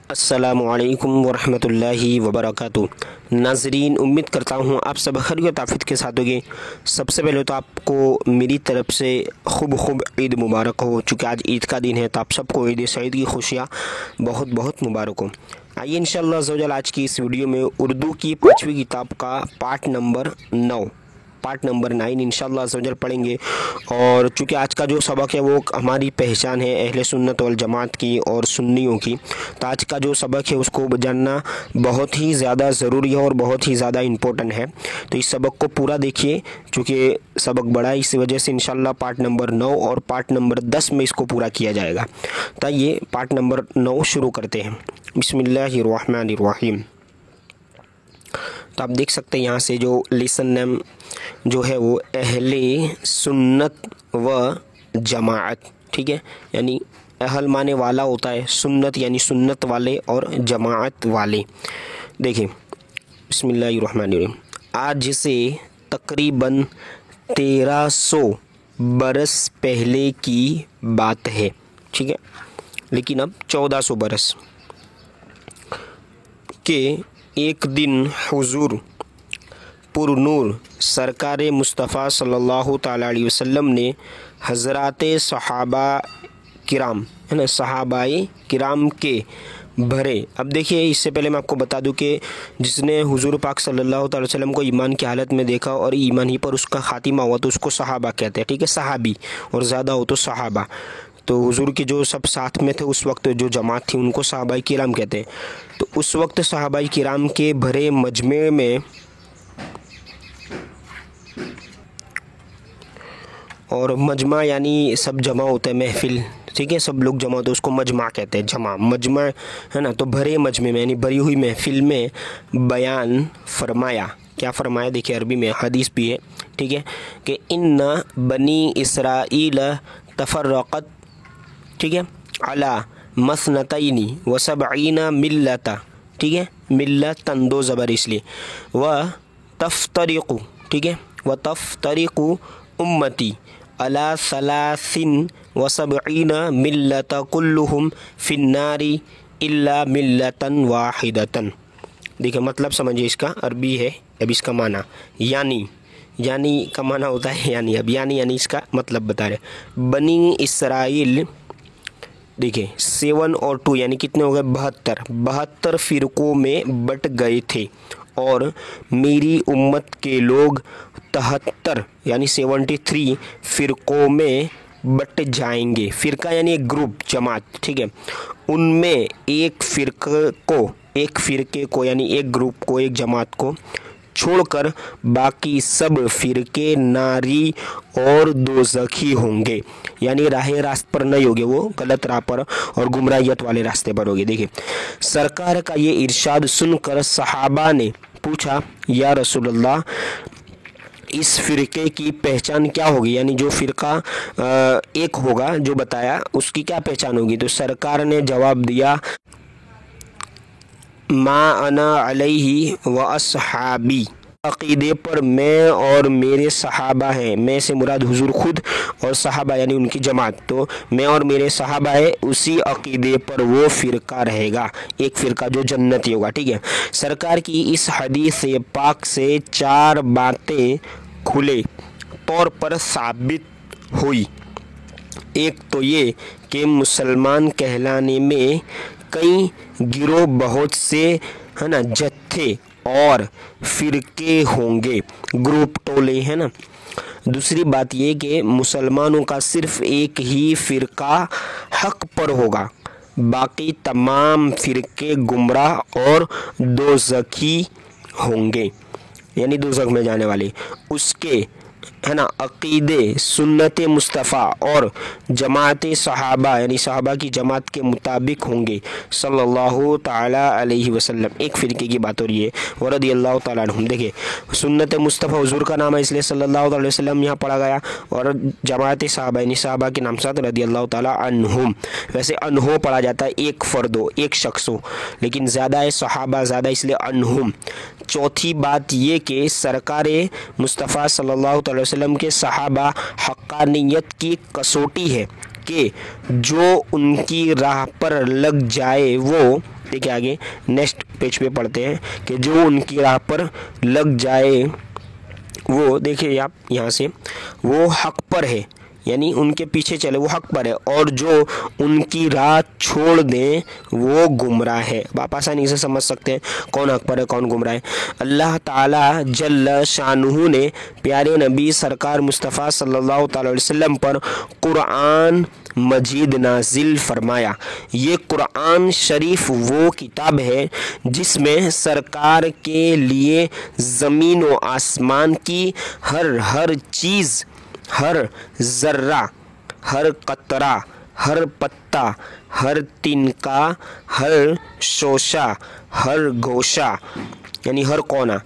अस्सलामुअलैकुम वरहमतुल्लाहि वबरकातुह। नाज़रीन, उम्मीद करता हूँ आप सब खैरियत आफियत के साथ होंगे। सबसे पहले तो आपको मेरी तरफ से खूब ईद मुबारक हो। चूँकि आज ईद का दिन है तो आप सबको ईद सईद की खुशियाँ बहुत बहुत मुबारक हो। आइए इंशाअल्लाह अज़्ज़वजल आज की इस वीडियो में उर्दू की 5वीं किताब का पार्ट नंबर 9 इंशाअल्लाह अज़्ज़वजल पढ़ेंगे। और चूँकि आज का जो सबक है वो हमारी पहचान है अहले सुन्नत वल जमात की और सुन्नियों की, तो आज का जो सबक है उसको जानना बहुत ही ज़्यादा ज़रूरी है और बहुत ही ज़्यादा इम्पोर्टेंट है। तो इस सबक को पूरा देखिए, चूँकि सबक बड़ा है, इस वजह से इंशाअल्लाह पार्ट नंबर 9 और पार्ट नंबर 10 में इसको पूरा किया जाएगा। तो ये पार्ट नंबर 9 शुरू करते हैं। बिस्मिल्लाहिर्रहमानिर्रहीम। तो आप देख सकते हैं यहाँ से जो लेसन नेम जो है वो अहले सुन्नत व जमाअत, ठीक है। यानी अहल माने वाला होता है, सुन्नत यानी सुन्नत वाले और जमाअत वाले। देखिए बिस्मिल्लाहिर्रहमानिर्रहीम। आज से तकरीबन 1300 बरस पहले की बात है, ठीक है। लेकिन अब 1400 बरस के एक दिन हुजूर पुरनूर सरकार मुस्तफ़ा सल्लल्लाहु ताला अलैहि वसल्लम ने हज़राते सहाबा किराम, है ना, सहाबाए किराम के भरे। अब देखिए, इससे पहले मैं आपको बता दूं कि जिसने हुजूर पाक सल्लल्लाहु ताला अलैहि वसल्लम को ईमान की हालत में देखा और ईमान ही पर उसका खातिमा हुआ तो उसको सहाबा कहते हैं, ठीक है। सहाबी और ज़्यादा हो तो सहाबा। तो हुजूर के जो सब साथ में थे उस वक्त जो जमात थी उनको सहाबाए किराम कहते हैं। तो उस वक्त सहाबाए किराम के भरे मजमे में, और मजमा यानी सब जमा होता है, महफिल, ठीक है, सब लोग जमा होते हैं, उसको मजमा कहते हैं, मजमा, है ना। तो भरे मजमे में यानी भरी हुई महफिल में बयान फरमाया। क्या फरमाया? देखिए अरबी में हदीस भी है, ठीक है, कि इन्ना बनी इसराइल तफर्रक़त, ठीक है, अला मसनतैनी व सबईना मिल्लता, ठीक है, मिल्लतन दो ज़बर इसलिए, व तफ्तरिक़ु, ठीक है, व तफ्तरिक़ु उम्मती अला सलासिन व सबईना मिल्लता कुल्लुहुम फिन्नारी इल्ला मिल्लतन वाहिदतन। देखिए मतलब समझिए, इसका अरबी है। अब इसका माना यानी का माना होता है यानी। अब यानी इसका मतलब बता रहे। बनी इसराइल, देखिए 7 और 2 यानी कितने हो गए? 72 फ़िरक़ों में बट गए थे और मेरी उम्मत के लोग 73 यानी 73 फ़िरक़ों में बट जाएंगे। फ़िरका यानी एक ग्रुप, जमात, ठीक है। उनमें एक फ़िरके को यानी एक ग्रुप को, एक जमात को छोड़कर बाकी सब फ़िरके नारी और दोज़खी होंगे। यानी राहे रास्त पर नहीं होंगे, वो गलत राह पर और गुमराहियत वाले रास्ते पर होंगे। देखिए सरकार का ये इरशाद सुनकर सहाबा ने पूछा, या रसूलल्लाह, इस फ़िरके की पहचान क्या होगी? यानी जो फ़िरका एक होगा जो बताया उसकी क्या पहचान होगी? तो सरकार ने जवाब दिया, मा अना अलैहि व अस्हाबी, अक़ीदे पर मैं और मेरे सहाबा हैं। मैं से मुराद हुजूर खुद और सहाबा यानी उनकी जमात। तो मैं और मेरे सहाबा है, उसी अक़ीदे पर वो फ़िरका रहेगा, एक फ़िरका जो जन्नती होगा, ठीक है। सरकार की इस हदीस पाक से 4 बातें खुले तौर पर साबित हुई। एक तो ये कि मुसलमान कहलाने में कई गिरोह, बहुत से, है ना, जत्थे और फ़िरके होंगे, ग्रुप, टोले, है ना। दूसरी बात ये कि मुसलमानों का सिर्फ़ एक ही फ़िरका हक़ पर होगा, बाकी तमाम फ़िरके गुमराह और दोज़खी होंगे, यानी दोज़ख में जाने वाले। उसके, है ना, अक़ीदे सुन्नत मुस्तफ़ा और जमात सहाबा यानी सहाबा की जमात के मुताबिक होंगे सल्लल्लाहु ताला अलैहि वसल्लम। एक फ़िरके की बात हो रही है, व रदियल्लाहु ताला अन्हुम। देखिए सुन्नत मुस्तफ़ा हुजूर का नाम है इसलिए सल्लल्लाहु अलैहि वसल्लम यहाँ पढ़ा गया, और जमात सहाबा यानी सहाबा के नाम साथ रदियल्लाहु ताला अन्हुम। वैसे अन्हो पढ़ा जाता है एक फ़र्द हो, एक शख्स हो, लेकिन ज़्यादा है सहाबा ज़्यादा इसलिए अन्हुम। चौथी बात ये कि सरकार मुस्तफ़ा सल्लल्लाहु अलैहि वसल्लम के सहाबा हक़ानियत की कसौटी है कि जो उनकी राह पर लग जाए वो देखिए आगे नेक्स्ट पेज पे पढ़ते हैं कि जो उनकी राह पर लग जाए वो, देखिए आप यहाँ से, वो हक पर है, यानी उनके पीछे चले वो हक पर है, और जो उनकी राह छोड़ दें वो गुमराह है। आप आसानी से समझ सकते हैं कौन हक पर है कौन गुमराह है। अल्लाह ताला जल्ल शानुहु ने प्यारे नबी सरकार मुस्तफ़ा सल्लल्लाहु अलैहि वसल्लम पर कुरान मजीद नाजिल फरमाया। ये कुरान शरीफ वो किताब है जिसमें सरकार के लिए ज़मीन व आसमान की हर चीज़, हर ज़र्रा, हर कतरा, हर पत्ता, हर तिनका, हर शोशा, हर गोशा, यानी हर कोना,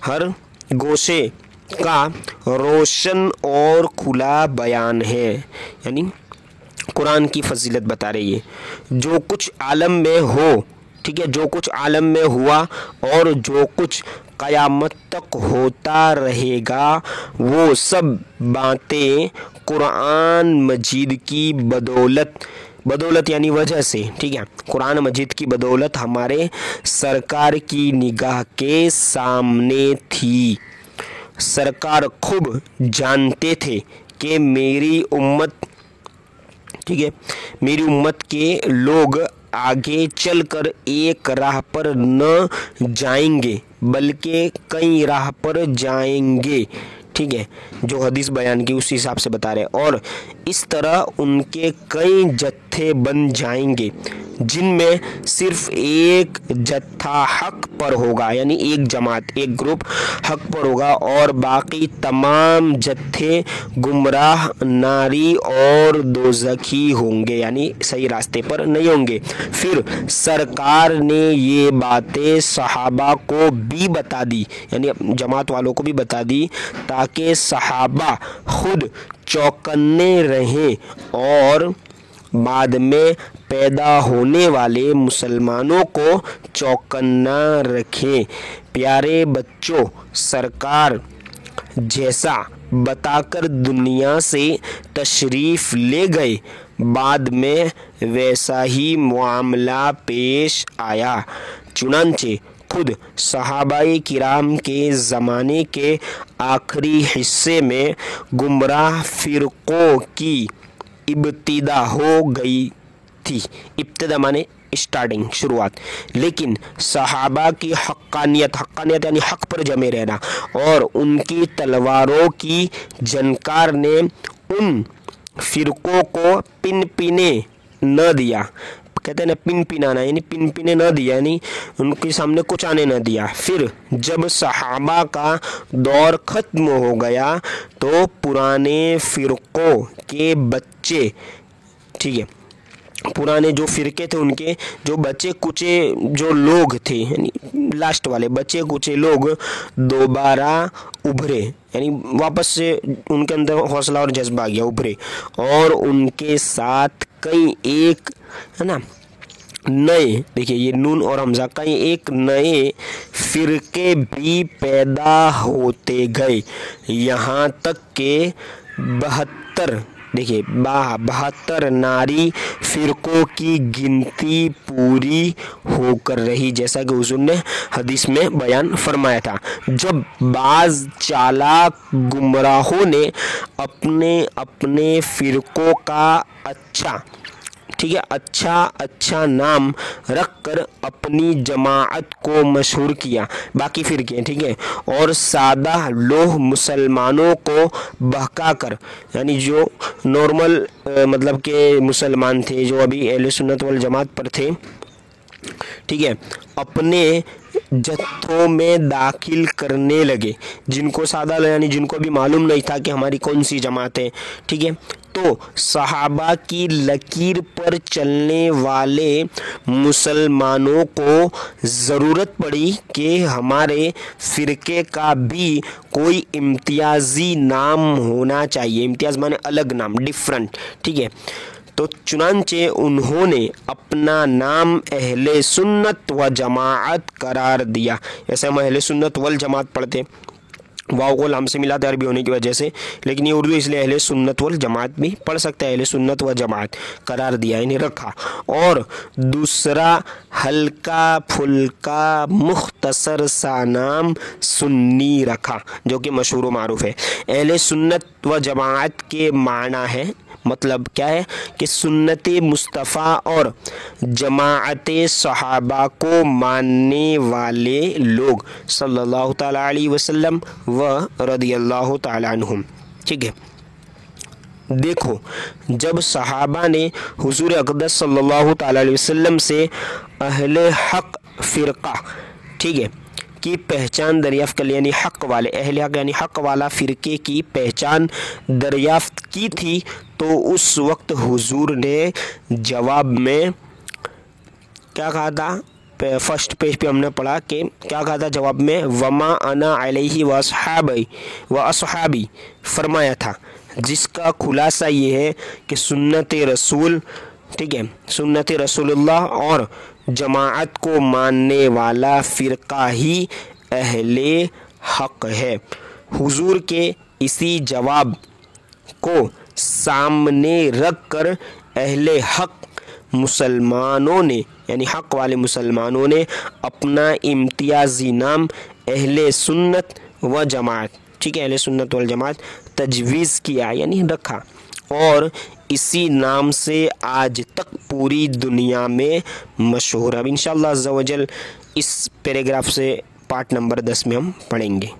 हर गोशे का रोशन और खुला बयान है। यानी कुरान की फजीलत बता रही है। जो कुछ आलम में हो, ठीक है, जो कुछ आलम में हुआ और जो कुछ क़यामत तक होता रहेगा, वो सब बातें कुरान मजीद की बदौलत यानी वजह से, ठीक है, कुरान मजीद की बदौलत हमारे सरकार की निगाह के सामने थी। सरकार खूब जानते थे कि मेरी उम्मत, ठीक है, मेरी उम्मत के लोग आगे चलकर एक राह पर न जाएंगे बल्कि कई राह पर जाएंगे, ठीक है, जो हदीस बयान की उस हिसाब से बता रहे हैं। और इस तरह उनके कई जत्थे बन जाएंगे जिनमें सिर्फ एक जत्था हक पर होगा, यानी एक जमात, एक ग्रुप हक पर होगा, और बाकी तमाम जत्थे गुमराह, नारी और दोज़खी होंगे, यानी सही रास्ते पर नहीं होंगे। फिर सरकार ने ये बातें सहाबा को भी बता दी, यानी जमात वालों को भी बता दी, ताकि सहाबा खुद चौकन्ने रहें और बाद में पैदा होने वाले मुसलमानों को चौकन्ना रखें। प्यारे बच्चों, सरकार जैसा बताकर दुनिया से तशरीफ़ ले गए, बाद में वैसा ही मामला पेश आया। चुनांचे खुद सहाबाए किराम के ज़माने के आखिरी हिस्से में गुमराह फ़िरक़ों की इब्तिदा हो गई थी। इब्तिदा माने स्टार्टिंग, शुरुआत। लेकिन सहाबा की हक्कानियत यानी हक पर जमे रहना और उनकी तलवारों की जनकार ने उन फ़िरक़ों को पिनपिने न दिया। कहते हैं ना पिन पिनाना, यानी पिन पिने न दिया, यानी उनके सामने कुछ आने न दिया। फिर जब सहाबा का दौर ख़त्म हो गया तो पुराने फ़िरक़ों के बच्चे, ठीक है, पुराने जो फ़िरके थे उनके जो बचे कुचे जो लोग थे, यानी लास्ट वाले बचे कुचे लोग दोबारा उभरे, यानी वापस से उनके अंदर हौसला और जज्बा आ गया, उभरे, और उनके साथ कई एक, है ना, नए, देखिए ये नून और हमजा, कई एक नए फ़िरके भी पैदा होते गए, यहाँ तक के 72, देखिए 72 नारी फ़िरक़ों की गिनती पूरी होकर रही, जैसा कि हुज़ूर ने हदीस में बयान फरमाया था। जब बाज़ चालाक गुमराहों ने अपने अपने फ़िरक़ों का अच्छा, ठीक है, अच्छा नाम रखकर अपनी जमाअत को मशहूर किया, बाकी फ़िरके, ठीक है, और सादा लोह मुसलमानों को बहका कर, यानी जो नॉर्मल मतलब के मुसलमान थे जो अभी अहले सुन्नत वल जमात पर थे, ठीक है, अपने जत्थों में दाखिल करने लगे, जिनको सादा यानी जिनको भी मालूम नहीं था कि हमारी कौन सी जमात है, ठीक है। तो सहाबा की लकीर पर चलने वाले मुसलमानों को ज़रूरत पड़ी कि हमारे फ़िरके का भी कोई इम्तियाज़ी नाम होना चाहिए। इम्तियाज़ माने अलग नाम, डिफरेंट, ठीक है। तो चुनांचे उन्होंने अपना नाम अहले सुन्नत व जमाअत करार दिया। जैसे हम अहले सुन्नत वल जमात पढ़ते, वाव को लाम से मिला था अरबी होने की वजह से, लेकिन ये उर्दू इसलिए अहले सुन्नत वल जमात भी पढ़ सकता है, अहले सुन्नत व जमात करार दिया, यानी रखा। और दूसरा हल्का फुल्का मुख्तसर सा नाम सुन्नी रखा, जो कि मशहूर व मारूफ है। अहले सुन्नत व जमात के माना है, मतलब क्या है कि सुन्नत मुस्तफ़ा और जमाअत सहाबा को मानने वाले लोग सल्लल्लाहु ताला अलैहि वसल्लम व रदियल्लाहु ताला अन्हुम। ठीक है, देखो जब सहाबा ने हुजूर अक़दस सल्लल्लाहु ताला अलैहि वसल्लम से अहले हक फ़िरक़ा, ठीक है, की पहचान दरियाफ़्त कर ली, यानी हक़ वाले, अहले हक़ यानी हक़ वाला फ़िरक़े की पहचान दरियाफ़्त की थी, तो उस वक्त हुजूर ने जवाब में क्या कहा था? फर्स्ट पेज पे हमने पढ़ा कि क्या कहा था जवाब में? वमा अना अलैहि व अस्हाबी फरमाया था, जिसका खुलासा ये है कि सुन्नत रसूल, ठीक है, सुन्नत रसूलुल्लाह और जमाअत को मानने वाला फ़िरक़ा ही अहले हक़ है। हुजूर के इसी जवाब को सामने रख कर अहले हक़ मुसलमानों ने, यानी हक़ वाले मुसलमानों ने अपना इम्तियाज़ी नाम अहले सुन्नत व जमात, ठीक है, अहले सुन्नत वल जमात तजवीज़ किया, यानी रखा, और इसी नाम से आज तक पूरी दुनिया में मशहूर है। अब इंशाअल्लाह अज़्ज़ा वजल इस पैराग्राफ से पार्ट नंबर 10 में हम पढ़ेंगे।